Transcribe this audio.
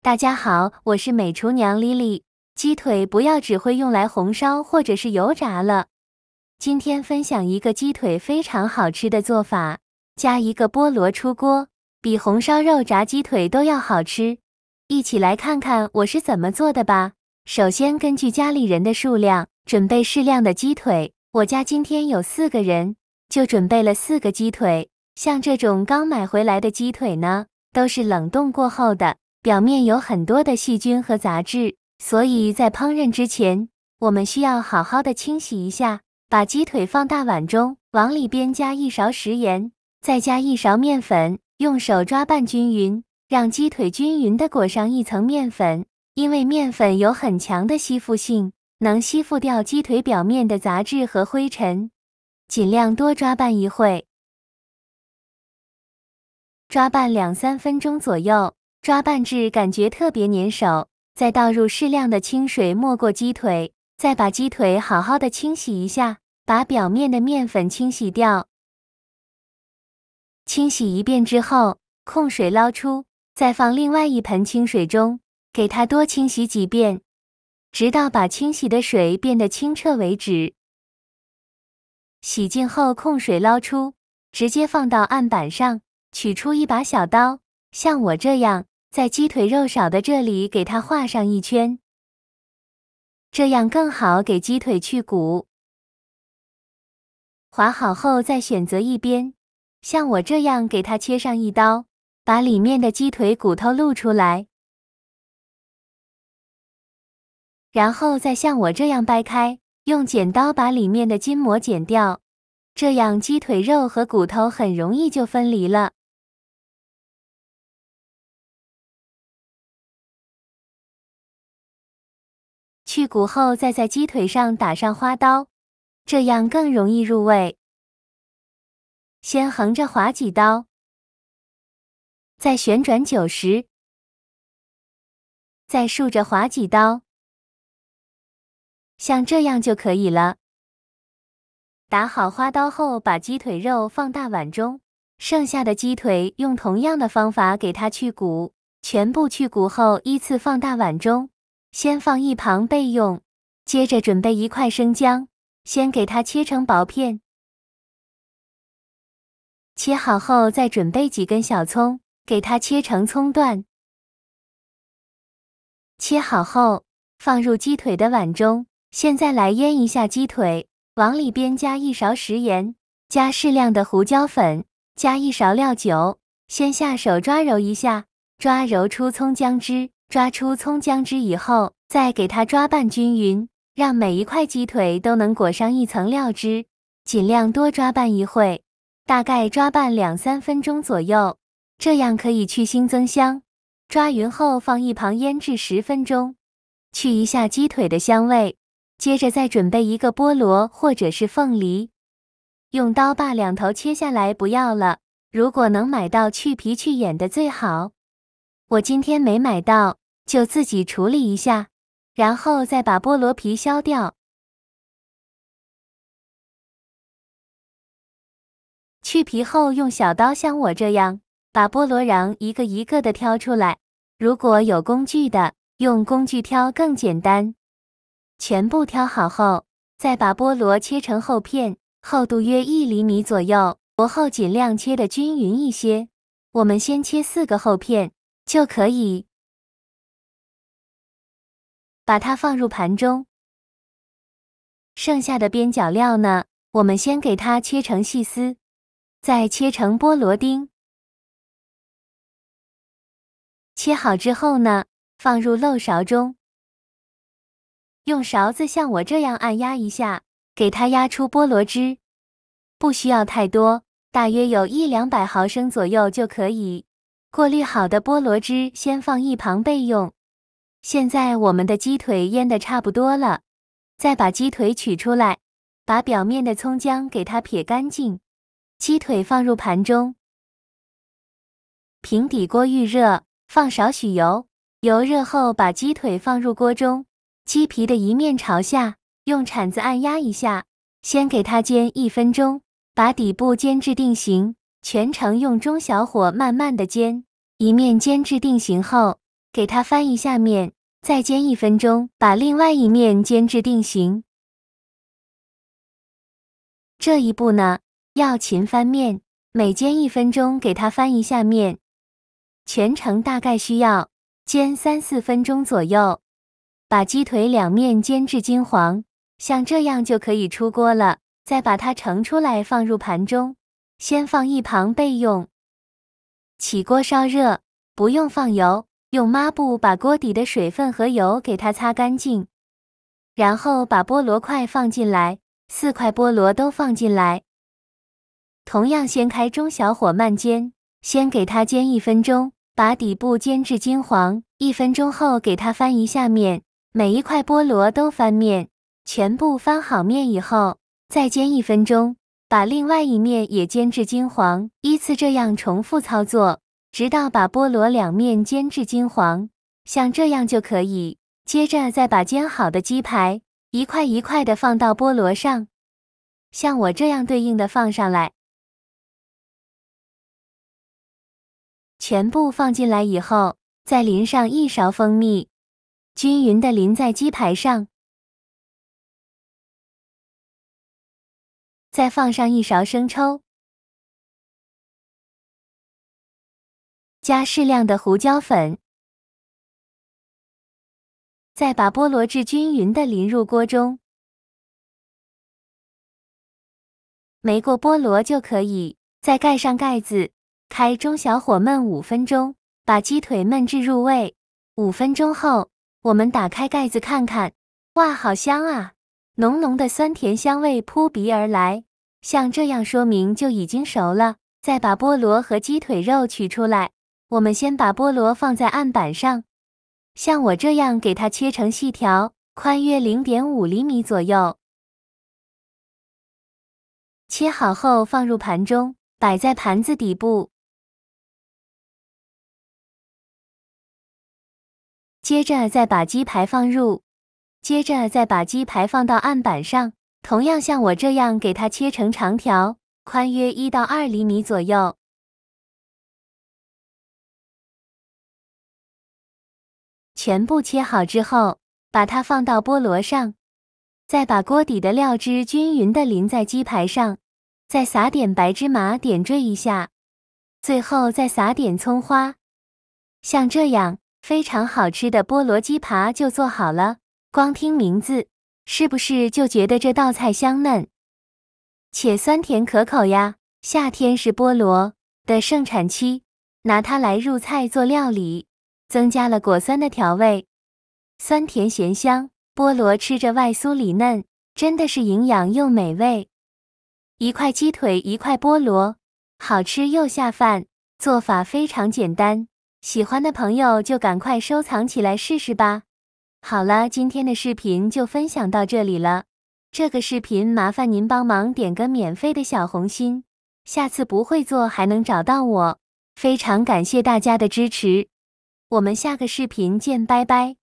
大家好，我是美厨娘 Lily。鸡腿不要只会用来红烧或者是油炸了。今天分享一个鸡腿非常好吃的做法，加一个菠萝出锅，比红烧肉炸鸡腿都要好吃。一起来看看我是怎么做的吧。首先根据家里人的数量，准备适量的鸡腿。我家今天有4个人，就准备了4个鸡腿。像这种刚买回来的鸡腿呢，都是冷冻过后的。表面有很多的细菌和杂质，所以在烹饪之前，我们需要好好的清洗一下。把鸡腿放大碗中，往里边加1勺食盐，再加1勺面粉，用手抓拌均匀，让鸡腿均匀的裹上一层面粉。因为面粉有很强的吸附性，能吸附掉鸡腿表面的杂质和灰尘。尽量多抓拌一会，抓拌2-3分钟左右。抓拌至感觉特别粘手，再倒入适量的清水没过鸡腿，再把鸡腿好好的清洗一下，把表面的面粉清洗掉。清洗一遍之后，控水捞出，再放另外一盆清水中，给它多清洗几遍，直到把清洗的水变得清澈为止。洗净后控水捞出，直接放到案板上，取出一把小刀，像我这样在鸡腿肉少的这里给它画上一圈，这样更好给鸡腿去骨。划好后再选择一边，像我这样给它切上一刀，把里面的鸡腿骨头露出来，然后再像我这样掰开，用剪刀把里面的筋膜剪掉，这样鸡腿肉和骨头很容易就分离了。去骨后再在鸡腿上打上花刀，这样更容易入味。先横着划几刀，再旋转90，再竖着划几刀，像这样就可以了。打好花刀后，把鸡腿肉放大碗中，剩下的鸡腿用同样的方法给它去骨，全部去骨后依次放大碗中。先放一旁备用，接着准备1块生姜，先给它切成薄片。切好后再准备几根小葱，给它切成葱段。切好后放入鸡腿的碗中，现在来腌一下鸡腿，往里边加1勺食盐，加适量的胡椒粉，加1勺料酒，先下手抓揉一下，抓揉出葱姜汁。抓出葱姜汁以后，再给它抓拌均匀，让每一块鸡腿都能裹上一层料汁，尽量多抓拌一会，大概抓拌2-3分钟左右，这样可以去腥增香。抓匀后放一旁腌制10分钟，去一下鸡腿的香味。接着再准备一个菠萝或者是凤梨，用刀把2头切下来不要了，如果能买到去皮去眼的最好。我今天没买到，就自己处理一下，然后再把菠萝皮削掉。去皮后用小刀像我这样，把菠萝瓤一个一个的挑出来。如果有工具的，用工具挑更简单。全部挑好后，再把菠萝切成厚片，厚度约1厘米左右，薄厚尽量切得均匀一些。我们先切4个厚片就可以。把它放入盘中，剩下的边角料呢，我们先给它切成细丝，再切成菠萝丁。切好之后呢，放入漏勺中，用勺子像我这样按压一下，给它压出菠萝汁，不需要太多，大约有100-200毫升左右就可以。过滤好的菠萝汁先放一旁备用。现在我们的鸡腿腌得差不多了，再把鸡腿取出来，把表面的葱姜给它撇干净，鸡腿放入盘中。平底锅预热，放少许油，油热后把鸡腿放入锅中，鸡皮的一面朝下，用铲子按压一下，先给它煎1分钟，把底部煎至定型，全程用中小火慢慢的煎，一面煎至定型后，给它翻一下面，再煎1分钟，把另外一面煎至定型。这一步呢，要勤翻面，每煎1分钟给它翻一下面。全程大概需要煎3-4分钟左右，把鸡腿两面煎至金黄，像这样就可以出锅了。再把它盛出来放入盘中，先放一旁备用。起锅烧热，不用放油，用抹布把锅底的水分和油给它擦干净。然后把菠萝块放进来，4块菠萝都放进来。同样先开中小火慢煎，先给它煎1分钟，把底部煎至金黄。1分钟后给它翻一下面，每一块菠萝都翻面。全部翻好面以后，再煎1分钟，把另外一面也煎至金黄，依次这样重复操作，直到把菠萝两面煎至金黄，像这样就可以。接着再把煎好的鸡排一块一块的放到菠萝上，像我这样对应的放上来。全部放进来以后，再淋上1勺蜂蜜，均匀的淋在鸡排上。再放上1勺生抽，加适量的胡椒粉，再把菠萝汁均匀的淋入锅中。没过菠萝就可以，再盖上盖子，开中小火焖5分钟，把鸡腿焖至入味。5分钟后，我们打开盖子看看，哇，好香啊！浓浓的酸甜香味扑鼻而来，像这样说明就已经熟了。再把菠萝和鸡腿肉取出来，我们先把菠萝放在案板上，像我这样给它切成细条，宽约0.5厘米左右。切好后放入盘中，摆在盘子底部。接着再把鸡排放入，接着再把鸡排放到案板上，同样像我这样给它切成长条，宽约1到2厘米左右。全部切好之后，把它放到菠萝上，再把锅底的料汁均匀的淋在鸡排上，再撒点白芝麻点缀一下，最后再撒点葱花。像这样，非常好吃的菠萝鸡扒就做好了。光听名字，是不是就觉得这道菜香嫩且酸甜可口呀？夏天是菠萝的盛产期，拿它来入菜做料理，增加了果酸的调味，酸甜咸香，菠萝吃着外酥里嫩，真的是营养又美味。1块鸡腿1块菠萝，好吃又下饭，做法非常简单，喜欢的朋友就赶快收藏起来试试吧。好了，今天的视频就分享到这里了。这个视频麻烦您帮忙点个免费的小红心，下次不会做还能找到我。非常感谢大家的支持，我们下个视频见，拜拜。